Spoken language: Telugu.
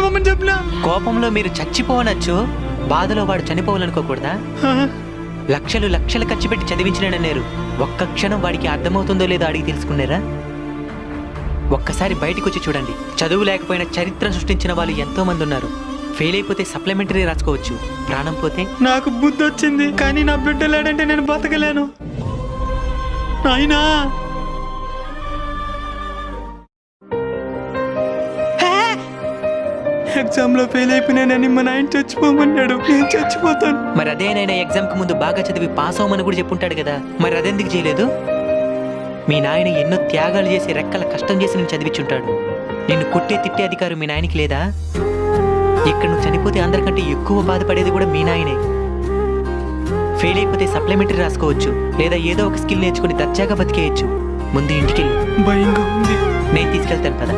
చచ్చిపోమని చెప్పినా. కోపంలో మీరు చచ్చిపోవనొచ్చు, బాధలో వాడు చనిపోవాలనుకోకూడదా? లక్షలు లక్షలు ఖర్చు పెట్టి చదివించినాడన్నారు, ఒక్క క్షణం వాడికి అర్థమవుతుందో లేదో అడిగి తెలుసుకున్నారా? ఒక్కసారి బయటికి వచ్చి చూడండి. చదువు లేకపోయినా చరిత్ర సృష్టించిన వాళ్ళు ఎంతో మంది ఉన్నారు. ఫెయిల్ అయిపోతే సప్లిమెంటరీ రాసుకోవచ్చు, ప్రాణం పోతే. నాకు బుద్ధి వచ్చింది, కానీ నా బిడ్డ లేడంటే నేను బతకలేను. అయినా ఎగ్జామ్ లో ఫెయిల్ అయిపోయినానని మా నాయన చచ్చిపోమన్నాడు. నేను చచ్చిపోతాను. మరి అదేనైనా ఎగ్జామ్ కు ముందు బాగా చదివి పాస్ అవ్వమని కూడా చెప్పుంటాడు కదా, మరి అదెందుకు చేయలేదు? మీ నాయన ఎన్నో త్యాగాలు చేసి రెక్కల కష్టం చేసి నేను చదివించుంటాడు. నిన్ను కొట్టే తిట్టే అధికారం మీ నాయనకి లేదా? ఇక్కడ నువ్వు చనిపోతే అందరికంటే ఎక్కువ బాధపడేది కూడా మీ నాయనే. ఫెయిల్ అయిపోతే సప్లిమెంటరీ రాసుకోవచ్చు, లేదా ఏదో ఒక స్కిల్ నేర్చుకుని దర్జాగా బతికేయచ్చు. ముందు ఇంటికి భయంగా ఉంది. నేను తీసుకెళ్తాను కదా.